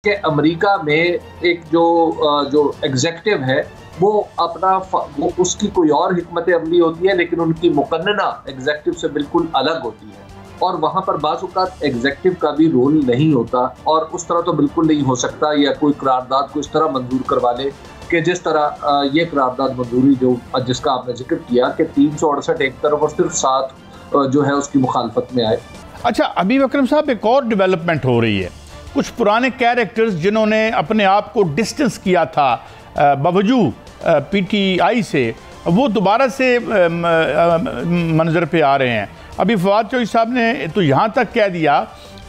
कि अमेरिका में एक जो एग्जेक्टिव है वो वो उसकी कोई और हिकमत अमली होती है, लेकिन उनकी मुकन्नना एग्जेक्टिव से बिल्कुल अलग होती है। और वहाँ पर बाज़ औक़ात एग्जेक्टिव का भी रोल नहीं होता, और उस तरह तो बिल्कुल नहीं हो सकता, या कोई करारदाद को इस तरह मंजूर करवा ले कि जिस तरह ये करारदाद मंजूरी जिसका आपने जिक्र किया कि 368 एक तरफ और सिर्फ 7 जो है उसकी मुखालफत में आए। अच्छा हबीब अकरम साहब, एक और डेवलपमेंट हो रही है। कुछ पुराने कैरेक्टर्स जिन्होंने अपने आप को डिस्टेंस किया था बावजूद PTI से, वो दोबारा से मंजर पे आ रहे हैं। अभी फवाद चौधरी साहब ने तो यहाँ तक कह दिया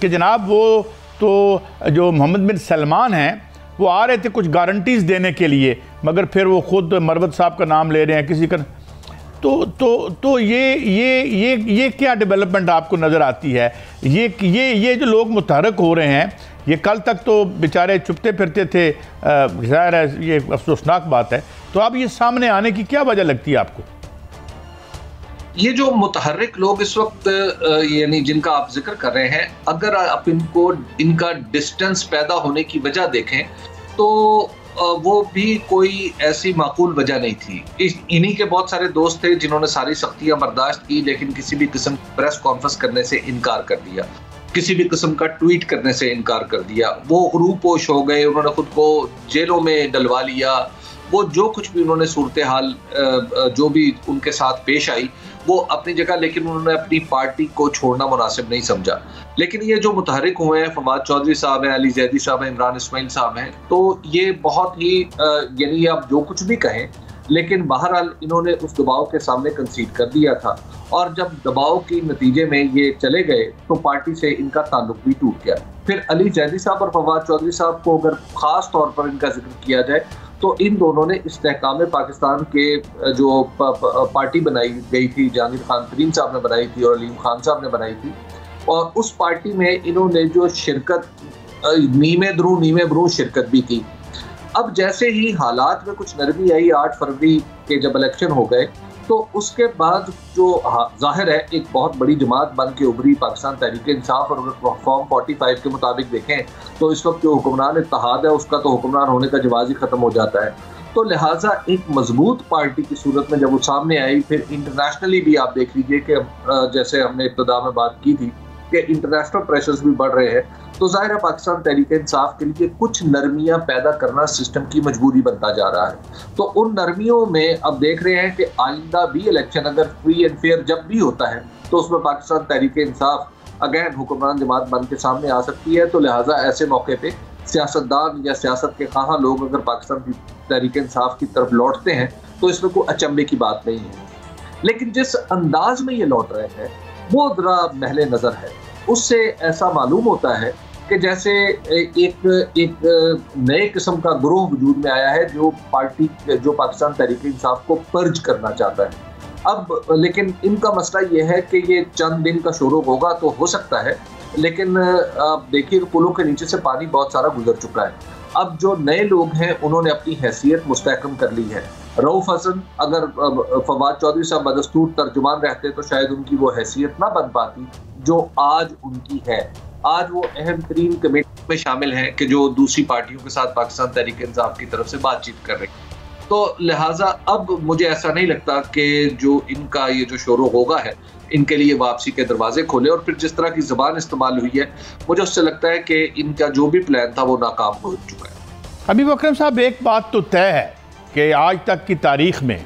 कि जनाब वो तो जो मोहम्मद बिन सलमान हैं वो आ रहे थे कुछ गारंटीज़ देने के लिए, मगर फिर वो ख़ुद मरवत साहब का नाम ले रहे हैं किसी का। तो ये क्या डेवलपमेंट आपको नज़र आती है? ये जो लोग मुतहरक हो रहे हैं, ये कल तक तो बेचारे चुपते फिरते थे, ज़ाहिर है ये अफसोसनाक बात है। तो अब ये सामने आने की क्या वजह लगती है आपको? ये जो मुतहर्रिक लोग इस वक्त यानी जिनका आप जिक्र कर रहे हैं, अगर आप इनका डिस्टेंस पैदा होने की वजह देखें तो वो भी कोई ऐसी माकूल वजह नहीं थी। इन्हीं के बहुत सारे दोस्त थे जिन्होंने सारी सख्तियां बर्दाश्त की, लेकिन किसी भी किस्म की प्रेस कॉन्फ्रेंस करने से इनकार कर दिया, किसी भी किस्म का ट्वीट करने से इनकार कर दिया। वो रूपोश हो गए, उन्होंने खुद को जेलों में डलवा लिया। वो जो कुछ भी उन्होंने सूरत हाल जो भी उनके साथ पेश आई वो अपनी जगह, लेकिन उन्होंने अपनी पार्टी को छोड़ना मुनासिब नहीं समझा। लेकिन ये जो मुतहरिक हुए हैं, फवाद चौधरी साहब हैं, अली जैदी साहब हैं, इमरान इस्माइल साहब हैं, तो ये बहुत ही यानी आप जो कुछ भी कहें, लेकिन बहरहाल इन्होंने उस दबाव के सामने कंसीड कर दिया था। और जब दबाव के नतीजे में ये चले गए तो पार्टी से इनका ताल्लुक भी टूट गया। फिर अली जैदी साहब और फवाद चौधरी साहब को अगर खास तौर पर इनका जिक्र किया जाए तो इन दोनों ने इस्तेहकाम पाकिस्तान के जो पार्टी बनाई गई थी, जहांगीर खान तरीन साहब ने बनाई थी और अलीम खान साहब ने बनाई थी, और उस पार्टी में इन्होंने जो शिरकत नीमे द्रू शिरकत भी की। अब जैसे ही हालात में कुछ नरमी आई 8 फरवरी के जब इलेक्शन हो गए, तो उसके बाद जो जाहिर है एक बहुत बड़ी जमात बन के उभरी पाकिस्तान तहरीक इंसाफ, और फॉर्म 45 के मुताबिक देखें तो इस वक्त जो हुक्मरान इत्तेहाद है उसका तो हुक्मरान होने का जवाज़ ही ख़त्म हो जाता है। तो लिहाजा एक मजबूत पार्टी की सूरत में जब वो सामने आई, फिर इंटरनेशनली भी आप देख लीजिए कि जैसे हमने इब्तिदा में बात की थी कि इंटरनेशनल प्रेशर्स भी बढ़ रहे हैं, तो जाहिर है पाकिस्तान तहरीक इंसाफ के लिए कुछ नरमियां पैदा करना सिस्टम की मजबूरी बनता जा रहा है। तो उन नरमियों में अब देख रहे हैं कि आइंदा भी इलेक्शन अगर फ्री एंड फेयर जब भी होता है तो उसमें पाकिस्तान तहरीक इंसाफ अगैन हुक्मरान जमात बन के सामने आ सकती है। तो लिहाजा ऐसे मौके पे सियासतदान या सियासत के खां लोग अगर पाकिस्तान की तहरीक इंसाफ की तरफ लौटते हैं तो इसमें कोई अचंभे की बात नहीं है। लेकिन जिस अंदाज में ये लौट रहे हैं वो जरा महले नजर है, उससे ऐसा मालूम होता है कि जैसे एक नए किस्म का ग्रोह वजूद में आया है जो पाकिस्तान तहरीक इंसाफ को पर्ज करना चाहता है। अब लेकिन इनका मसला ये है कि ये चंद दिन का शुरू होगा तो हो सकता है, लेकिन आप देखिए पुलों के नीचे से पानी बहुत सारा गुजर चुका है। अब जो नए लोग हैं उन्होंने अपनी हैसियत मुस्तहकम कर ली है। रऊफ हसन, अगर फवाद चौधरी साहब बदस्तूर तर्जुमान रहते तो शायद उनकी वो हैसियत ना बन पाती जो आज उनकी है। आज वो अहम तरीन कमेटी में शामिल हैं कि जो दूसरी पार्टियों के साथ पाकिस्तान तहरीक इंसाफ की तरफ से बातचीत कर रही है। तो लिहाजा अब मुझे ऐसा नहीं लगता कि जो इनका ये जो शोरो होगा है इनके लिए वापसी के दरवाजे खोले, और फिर जिस तरह की ज़बान इस्तेमाल हुई है मुझे उससे लगता है कि इनका जो भी प्लान था वो नाकाम हो चुका है। हबीब अकरम साहब, एक बात तो तय है कि आज तक की तारीख में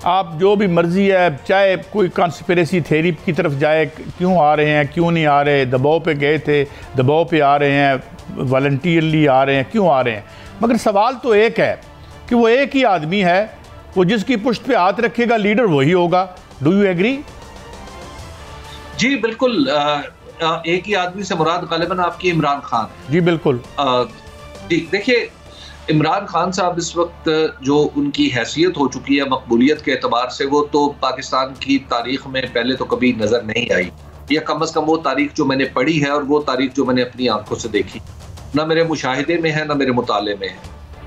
आप जो भी मर्जी है, चाहे कोई कॉन्स्पिरेसी थ्योरी की तरफ जाए, क्यों आ रहे हैं, क्यों नहीं आ रहे, दबाव पे गए थे, दबाव पे आ रहे हैं, वॉलंटियरली आ रहे हैं, क्यों आ रहे हैं, मगर सवाल तो एक है कि वो एक ही आदमी है, वो जिसकी पुश्त पे हाथ रखेगा लीडर वही होगा। Do you agree? जी बिल्कुल। एक ही आदमी से मुराद गालिबन आपकी इमरान खान है। जी बिल्कुल। जी देखिए, इमरान खान साहब इस वक्त जो उनकी हैसियत हो चुकी है मकबूलियत के एतबार से, वो तो पाकिस्तान की तारीख में पहले तो कभी नज़र नहीं आई, या कम अज़ कम वो तारीख जो मैंने पढ़ी है और वो तारीख जो मैंने अपनी आंखों से देखी, ना मेरे मुशाहिदे में है ना मेरे मुताले में है।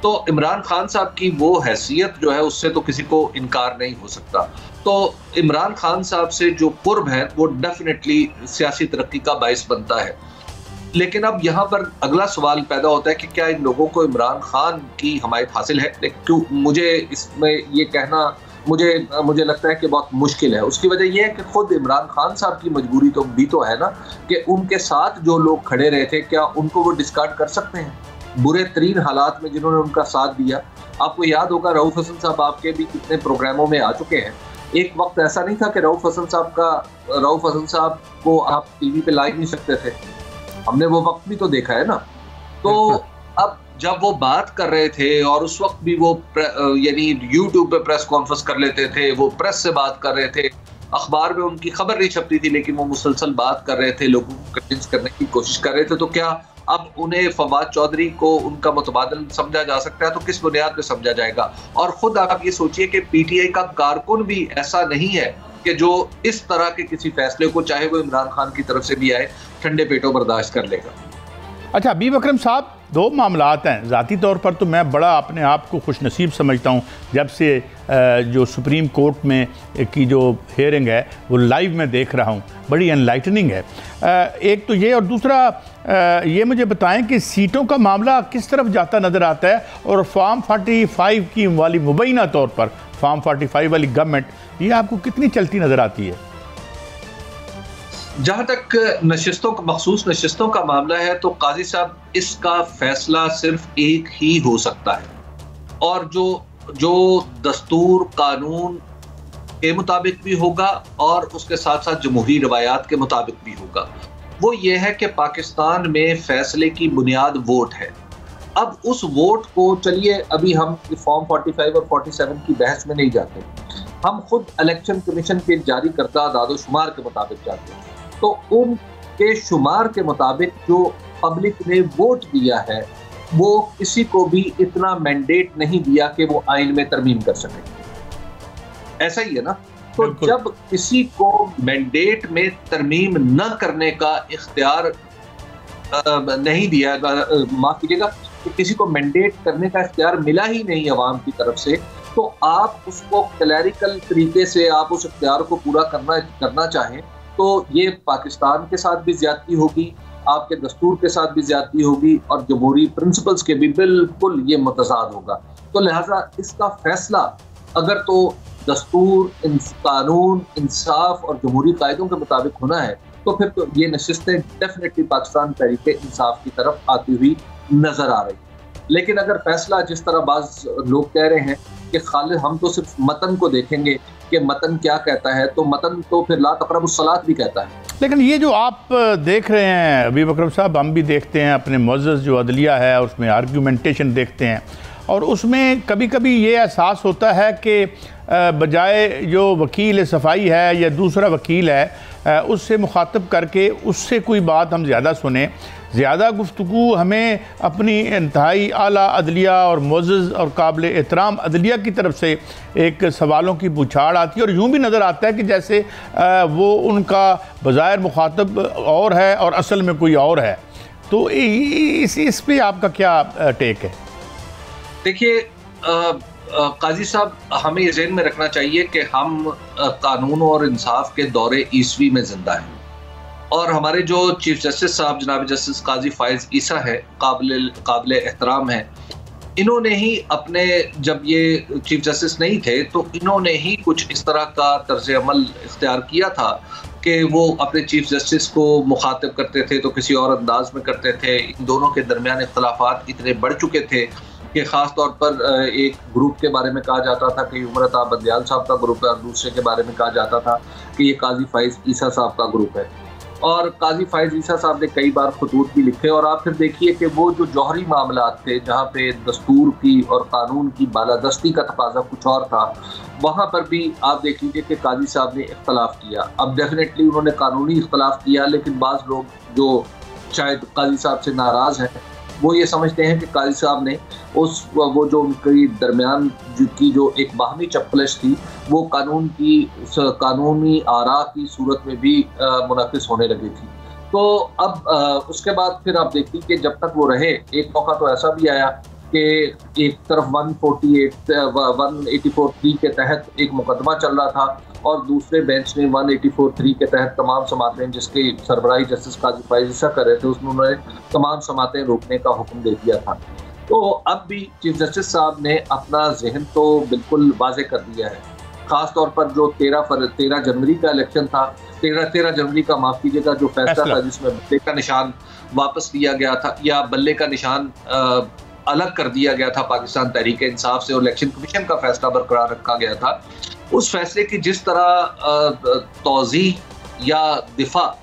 तो इमरान खान साहब की वो हैसियत जो है उससे तो किसी को इनकार नहीं हो सकता। तो इमरान खान साहब से जो कुर्ब है वो डेफिनेटली सियासी तरक्की का बाइस बनता है। लेकिन अब यहाँ पर अगला सवाल पैदा होता है कि क्या इन लोगों को इमरान खान की हमायत हासिल है? क्यों मुझे इसमें ये कहना मुझे लगता है कि बहुत मुश्किल है। उसकी वजह यह है कि खुद इमरान खान साहब की मजबूरी तो भी तो है ना, कि उनके साथ जो लोग खड़े रहे थे क्या उनको वो डिस्कार्ड कर सकते हैं? बुरे तरीन हालात में जिन्होंने उनका साथ दिया। आपको याद होगा रऊफ हसन साहब आपके भी कितने प्रोग्रामों में आ चुके हैं। एक वक्त ऐसा नहीं था कि रऊफ हसन साहब को आप टीवी पे ला ही नहीं सकते थे। हमने वो वक्त भी तो देखा है ना। तो अब जब वो बात कर रहे थे और उस वक्त भी वो यानी यूट्यूब पे प्रेस कॉन्फ्रेंस कर लेते थे, वो प्रेस से बात कर रहे थे, अखबार में उनकी खबर नहीं छपती थी, लेकिन वो मुसलसल बात कर रहे थे, लोगों को कन्विंस करने की कोशिश कर रहे थे। तो क्या अब उन्हें फवाद चौधरी को उनका मुतबादिल समझा जा सकता है? तो किस बुनियाद पे समझा जाएगा? और खुद आप ये सोचिए कि पीटीआई का कारकुन भी ऐसा नहीं है कि जो इस तरह के किसी फैसले को, चाहे वो इमरान खान की तरफ से भी आए, ठंडे पेटों बर्दाश्त कर लेगा। अच्छा, हबीब अकरम साहब, दो मामलात हैं। ज़ाती तौर पर तो मैं बड़ा अपने आप को खुशनसीब समझता हूँ जब से जो सुप्रीम कोर्ट में की जो हेयरिंग है वो लाइव में देख रहा हूँ, बड़ी एनलाइटनिंग है। एक तो ये, और दूसरा ये मुझे बताएं कि सीटों का मामला किस तरफ जाता नज़र आता है, और फॉर्म 45 की वाली मुबैना तौर पर फॉर्म 45 वाली गवर्नमेंट, ये आपको कितनी चलती नज़र आती है? जहां तक मखसूस नशिस्तों का मामला है तो काजी साहब, इसका फैसला सिर्फ एक ही हो सकता है, और जो दस्तूर कानून के मुताबिक भी होगा और उसके साथ साथ जमहूरी रवायात के मुताबिक भी होगा, वो ये है कि पाकिस्तान में फैसले की बुनियाद वोट है। अब उस वोट को, चलिए अभी हम फॉर्म 45 और 47 की बहस में नहीं जाते, हम खुद इलेक्शन कमीशन के जारी करता दादोशुमार के मुताबिक जाते हैं। तो उनके शुमार के मुताबिक जो पब्लिक ने वोट दिया है वो किसी को भी इतना मैंडेट नहीं दिया कि वो आइन में तरमीम कर सके। ऐसा ही है ना। तो जब किसी को मैंडेट में तरमीम न करने का इख्तियार नहीं दिया, माफ कीजिएगा, किसी को मैंडेट करने का इख्तियार मिला ही नहीं अवाम की तरफ से, तो आप उसको क्लैरिकल तरीके से आप उस इख्तियार को पूरा करना चाहें तो ये पाकिस्तान के साथ भी ज्यादती होगी, आपके दस्तूर के साथ भी ज्यादती होगी, और जमहूरी प्रिंसिपल्स के भी बिल्कुल ये मुतज़ाद होगा। तो लिहाजा इसका फैसला अगर तो दस्तूर, कानून, इंसाफ और जमहूरी कायदों के मुताबिक होना है, तो फिर तो ये नशिस्तें डेफिनेटली पाकिस्तान तहरीक इंसाफ की तरफ आती हुई नजर आ रही। लेकिन अगर फैसला जिस तरह बाज लोग कह रहे हैं कि खाली हम तो सिर्फ मतन को देखेंगे कि मतन क्या कहता है, तो मतन तो फिर ला तक़रबुस सलात भी कहता है। लेकिन ये जो आप देख रहे हैं हबीब अकरम साहब, हम भी देखते हैं अपने मुअज़्ज़ज़ जो अदलिया है उसमें आर्ग्यूमेंटेशन देखते हैं, और उसमें कभी कभी ये एहसास होता है कि बजाय जो वकील सफाई है या दूसरा वकील है उससे मुखातब करके उससे कोई बात हम ज़्यादा सुने, ज़्यादा गुफ्तगू हमें अपनी इंतहाई आला अदलिया और मुअज़्ज़ज़ और काबिल एहतराम अदलिया की तरफ से एक सवालों की बौछार आती है, और यूँ भी नज़र आता है कि जैसे वो उनका बज़ाहिर मुखातब और है और असल में कोई और है। तो इस पे आपका क्या टेक है? देखिए काजी साहब, हमें ये ज़हन में रखना चाहिए कि हम कानून और इंसाफ के दौरे ईसवी में जिंदा हैं, और हमारे जो चीफ जस्टिस साहब जनाब जस्टिस काजी फाइज ईसा है, काबिल एहतराम है, इन्होंने ही अपने, जब ये चीफ जस्टिस नहीं थे तो इन्होंने ही कुछ इस तरह का तर्ज अमल इख्तियार किया था कि वो अपने चीफ जस्टिस को मुखातिब करते थे तो किसी और अंदाज में करते थे। इन दोनों के दरमियान इख्तलाफात इतने बढ़ चुके थे कि ख़ास तौर पर एक ग्रुप के बारे में कहा जाता था कि उमरता बंदियाल साहब का ग्रुप है, और दूसरे के बारे में कहा जाता था कि ये काजी फाइज ईसा साहब का ग्रुप है। और काजी फाइज ईसा साहब ने कई बार खतूत भी लिखे, और आप फिर देखिए कि वो जो जौहरी मामलात थे जहाँ पे दस्तूर की और कानून की बालादस्ती का तकाजा कुछ और था, वहाँ पर भी आप देख लीजिए कि काजी साहब ने इख्तलाफ किया। अब डेफिनेटली उन्होंने कानूनी इख्तलाफ किया, लेकिन बाज़ लोग जो शायद काजी साहब से नाराज़ हैं वो ये समझते हैं कि काजी साहब ने वो जो उनके दरमियान की जो एक बाहमी चप्पलिश थी वो कानूनी आरा की सूरत में भी मुनाकिस होने लगी थी। तो अब उसके बाद फिर आप देखिए कि जब तक वो रहे, एक मौका तो ऐसा भी आया कि एक तरफ 184(3) के तहत एक मुकदमा चल रहा था और दूसरे बेंच ने 184(3) के तहत तमाम समातें, जिसकी सरबराही जस्टिस काजी फाइज ईसा कर रहे थे, उसमें उन्होंने तमाम समातें रोकने का हुक्म दे दिया था। तो अब भी चीफ जस्टिस साहब ने अपना जहन तो बिल्कुल वाजे कर दिया है। खास तौर पर जो 13 जनवरी का इलेक्शन था, 13 जनवरी का, माफ कीजिएगा, जो फैसला था जिसमें बल्ले का निशान वापस लिया गया था या बल्ले का निशान अलग कर दिया गया था पाकिस्तान तहरीक इंसाफ से और इलेक्शन कमीशन का फैसला बरकरार रखा गया था, उस फैसले की जिस तरह तौज़ी या दिफा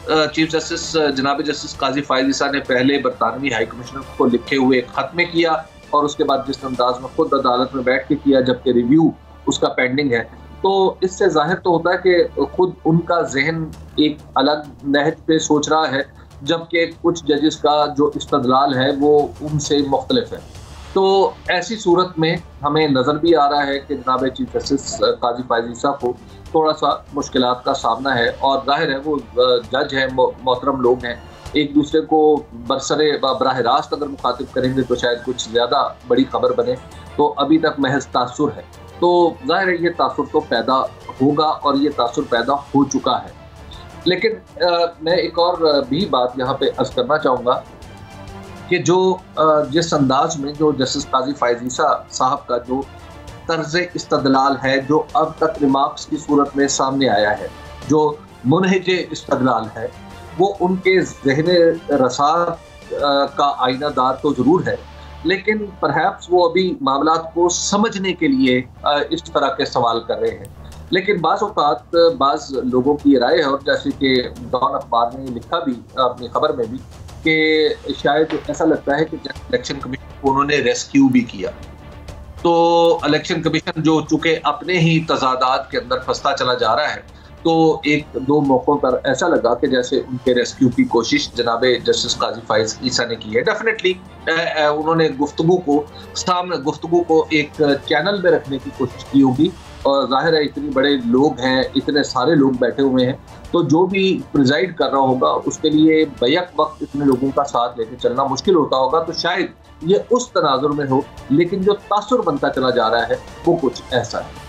चीफ जस्टिस जनाब जस्टिस काजी फाइज ईसा ने पहले बरतानवी हाई कमिश्नर को लिखे हुए खत में किया और उसके बाद जिस अंदाज में खुद अदालत में बैठ के किया, जबकि रिव्यू उसका पेंडिंग है, तो इससे जाहिर तो होता है कि खुद उनका जहन एक अलग नहज पे सोच रहा है, जबकि कुछ जजेस का जो इस्तदलाल है वो उनसे मुख्तलिफ है। तो ऐसी सूरत में हमें नज़र भी आ रहा है कि जनाब चीफ जस्टिस काजी फाइज ईसा को थोड़ा सा मुश्किलात का सामना है और जाहिर है वो जज हैं, मोहतरम लोग हैं, एक दूसरे को बरसरे बराह रास्त अगर मुखातिब करेंगे तो शायद कुछ ज़्यादा बड़ी खबर बने, तो अभी तक महज तासुर है। तो जाहिर है ये तासुर तो पैदा होगा और ये तासुर पैदा हो चुका है। लेकिन मैं एक और भी बात यहाँ पे अर्ज करना चाहूँगा कि जो जिस अंदाज में जो जस्टिस काजी फाइज ईसा साहब का जो तर्ज इस्तदलाल है, जो अब तक रिमार्क्स की सूरत में सामने आया है, जो मुनहज इस्तदलाल है, वो उनके ज़हन रसात का आईनादार तो ज़रूर है, लेकिन परहैप्स वो अभी मामलात को समझने के लिए इस तरह के सवाल कर रहे हैं। लेकिन बाज़ औक़ात बाज़ लोगों की राय है, और जैसे कि डॉन अखबार ने लिखा भी अपनी खबर में भी कि शायद ऐसा लगता है कि इलेक्शन कमीशन को उन्होंने रेस्क्यू भी किया। तो इलेक्शन कमीशन जो चूँकि अपने ही तजादात के अंदर फंसता चला जा रहा है, तो एक दो मौक़ों पर ऐसा लगा कि जैसे उनके रेस्क्यू की कोशिश जनाब जस्टिस काजी फाइज ईसा ने की है। डेफिनेटली उन्होंने गुफ्तगू को एक चैनल में रखने की कोशिश की होगी, और जाहिर है इतने बड़े लोग हैं, इतने सारे लोग बैठे हुए हैं, तो जो भी प्रिजाइड कर रहा होगा उसके लिए बैक वक्त इतने लोगों का साथ लेके चलना मुश्किल होता होगा। तो शायद ये उस तनाजुर में हो, लेकिन जो तासुर बनता चला जा रहा है वो कुछ ऐसा है।